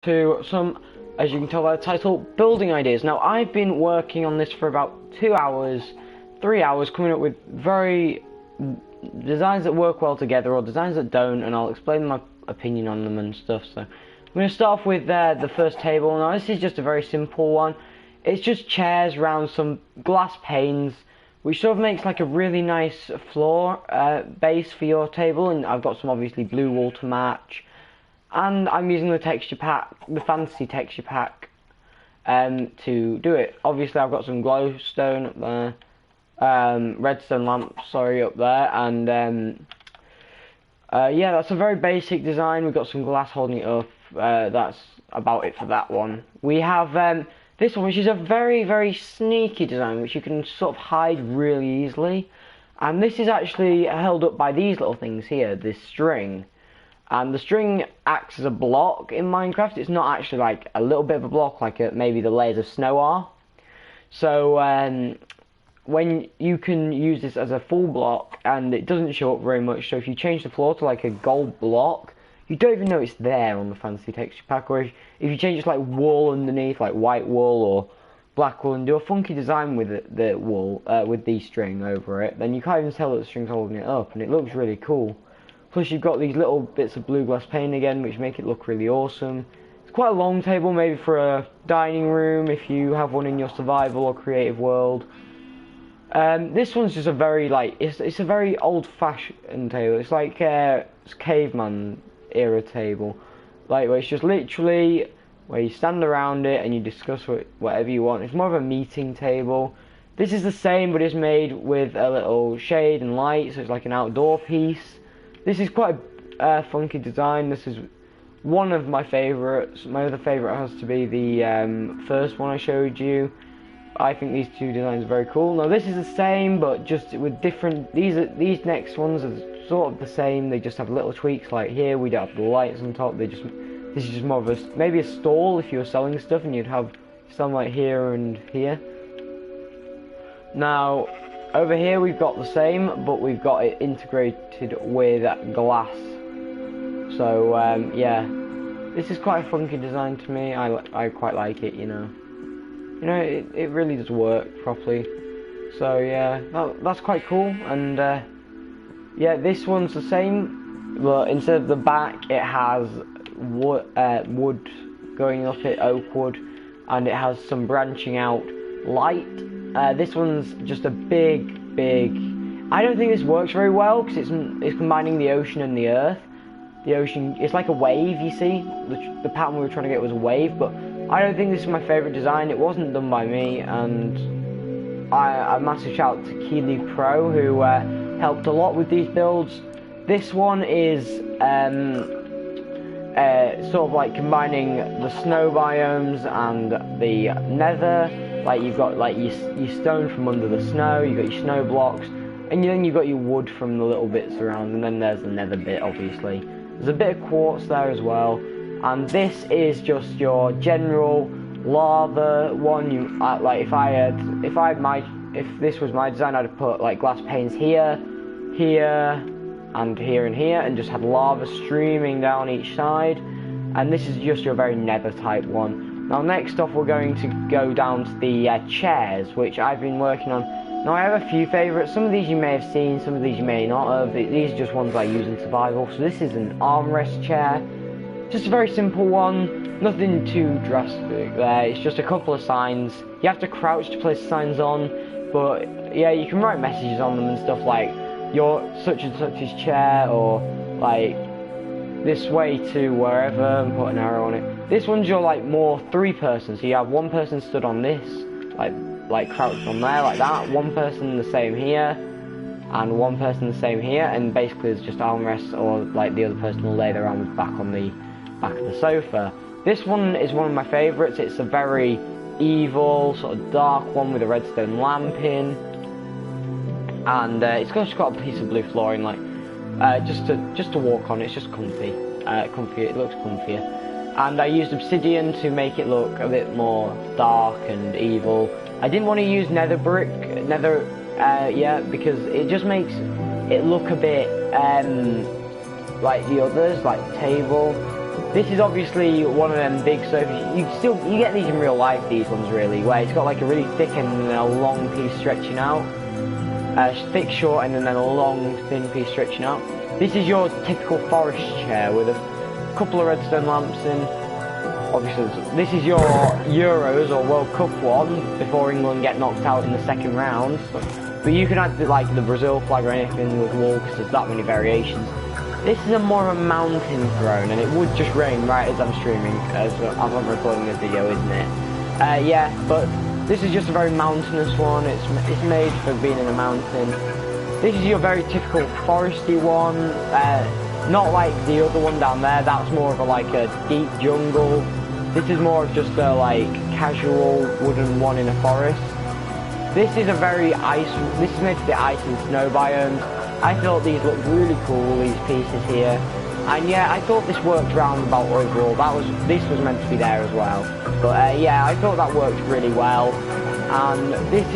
To some, as you can tell by the title, building ideas. Now, I've been working on this for about 2 hours, 3 hours, coming up with very designs that work well together or designs that don't, and I'll explain my opinion on them and stuff. So, I'm going to start off with the first table. Now, this is just a very simple one. It's just chairs around some glass panes, which sort of makes like a really nice floor base for your table, and I've got some obviously blue wool to match. And I'm using the texture pack, the fantasy texture pack, to do it. Obviously, I've got some glowstone up there, redstone lamp, sorry, up there, and yeah, that's a very basic design. We've got some glass holding it up. That's about it for that one. We have this one, which is a very, very sneaky design, which you can sort of hide really easily. And this is actually held up by these little things here, this string. And the string acts as a block in Minecraft. It's not actually like a little bit of a block like maybe the layers of snow are. So when you can use this as a full block, and it doesn't show up very much. So if you change the floor to like a gold block, you don't even know it's there on the fantasy texture pack. Or if you change it to like wool underneath, like white wool or black wool, and do a funky design with the wool, with the string over it, then you can't even tell that the string's holding it up, and it looks really cool. Plus you've got these little bits of blue glass pane again, which make it look really awesome. It's quite a long table, maybe for a dining room, if you have one in your survival or creative world. This one's just a very, like, it's a very old-fashioned table. It's like it's caveman era table. Like, where it's just literally where you stand around it and you discuss whatever you want. It's more of a meeting table. This is the same, but it's made with a little shade and light, so it's like an outdoor piece. This is quite a funky design. This is one of my favourites. My other favourite has to be the first one I showed you. I think these two designs are very cool. Now this is the same, but just with different. These next ones are sort of the same. They just have little tweaks. Like here, we don't have the lights on top. This is just more of a maybe a stall if you were selling stuff, and you'd have some like here and here. Now, over here we've got the same, but we've got it integrated with glass. So yeah, this is quite a funky design to me. I quite like it, you know. It really does work properly. So yeah, that's quite cool. And yeah, this one's the same, but instead of the back, it has wood going up it, oak wood, and it has some branching out light. This one's just a big. I don't think this works very well because it's combining the ocean and the earth. The ocean, it's like a wave, you see. The pattern we were trying to get was a wave, but I don't think this is my favourite design. It wasn't done by me, and a massive shout out to Keely Pro, who helped a lot with these builds. This one is sort of like combining the snow biomes and the nether. Like you've got like your stone from under the snow, you've got your snow blocks, and then you've got your wood from the little bits around, and then there's the nether bit, obviously. There's a bit of quartz there as well, and this is just your general lava one. You like if this was my design, I'd have put like glass panes here, here, and here and here, and just had lava streaming down each side. And this is just your very nether type one. Now next off we're going to go down to the chairs, which I've been working on. Now I have a few favourites. Some of these you may have seen, some of these you may not have. These are just ones I use in survival. So this is an armrest chair. Just a very simple one. Nothing too drastic there. It's just a couple of signs. You have to crouch to place signs on. But yeah, you can write messages on them and stuff like your such and such's chair, or like this way to wherever, and put an arrow on it. This one's your like more three-person, so you have one person stood on this, like crouched on there like that, one person the same here, and one person the same here, and basically it's just armrests, or like the other person will lay their arms back on the back of the sofa. This one is one of my favourites. It's a very evil, sort of dark one with a redstone lamp in, and it's just got a piece of blue flooring, like just to walk on. It's just comfy. It looks comfier. And I used obsidian to make it look a bit more dark and evil. I didn't want to use nether brick, yeah, because it just makes it look a bit like the others, like the table. This is obviously one of them big sofas. You get these in real life, these ones really, where it's got like a really thick end and then a long piece stretching out. Thick short end and then a long thin piece stretching out. This is your typical forest chair with a couple of redstone lamps in. Obviously, this is your Euros or World Cup one before England get knocked out in the second round. But you can add like the Brazil flag or anything with wool because there's that many variations. This is a more of a mountain throne, and it would just rain right as I'm streaming, as I'm recording this video, isn't it? Yeah, but this is just a very mountainous one. It's made for being in a mountain. This is your very typical foresty one. Not like the other one down there. That's more of like a deep jungle. This is more of just a like casual wooden one in a forest. This is a very this is made for the ice and snow biomes. I thought these looked really cool, these pieces here. And yeah, I thought this worked roundabout overall. This was meant to be there as well. But yeah, I thought that worked really well. And this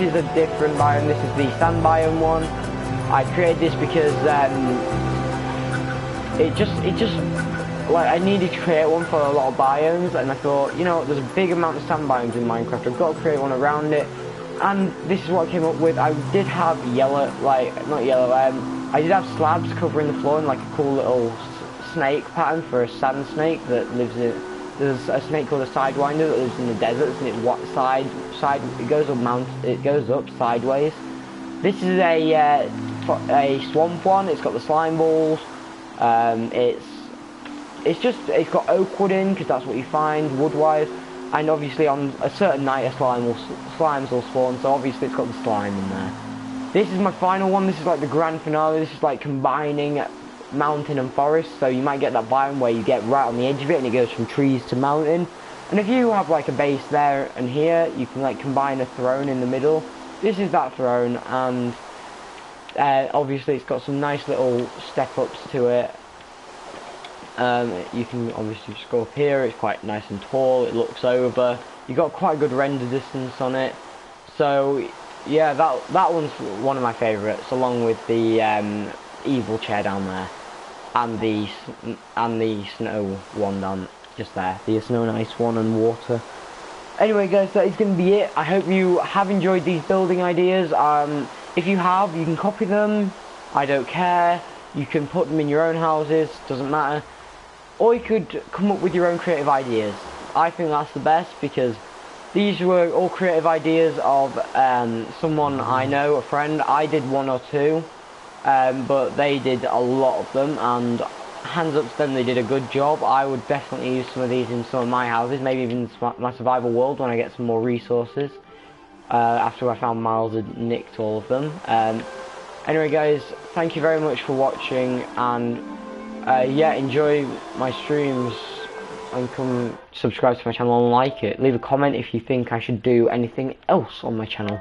is a different biome. This is the sand biome one. I created this because it just like I needed to create one for a lot of biomes, and I thought, you know, there's a big amount of sand biomes in Minecraft. I've got to create one around it. And this is what I came up with. I did have I did have slabs covering the floor in like a cool little snake pattern for a sand snake that lives in. There's a snake called a sidewinder that lives in the deserts, and it goes up sideways. This is a swamp one. It's got the slime balls. It's got oak wood in because that's what you find wood wise. And obviously on a certain night slimes will spawn, so obviously it's got the slime in there. This is my final one. This is like the grand finale. This is like combining mountain and forest, so you might get that biome where you get right on the edge of it and it goes from trees to mountain. And if you have like a base there and here, you can like combine a throne in the middle. This is that throne, and obviously it's got some nice little step ups to it. You can obviously just go up here. It's quite nice and tall. It looks over. You got quite a good render distance on it. So yeah, that one's one of my favourites, along with the evil chair down there, and the snow one down just there. The snow and ice one and water. Anyway, guys, that is going to be it. I hope you have enjoyed these building ideas. If you have, you can copy them. I don't care. You can put them in your own houses. Doesn't matter. Or you could come up with your own creative ideas. I think that's the best, because these were all creative ideas of someone I know, a friend. I did one or two, but they did a lot of them, and hands up to them, they did a good job. I would definitely use some of these in some of my houses, maybe even my survival world when I get some more resources, after I found Miles had nicked all of them. Anyway, guys, thank you very much for watching, and yeah, enjoy my streams, and come subscribe to my channel and like it. Leave a comment if you think I should do anything else on my channel.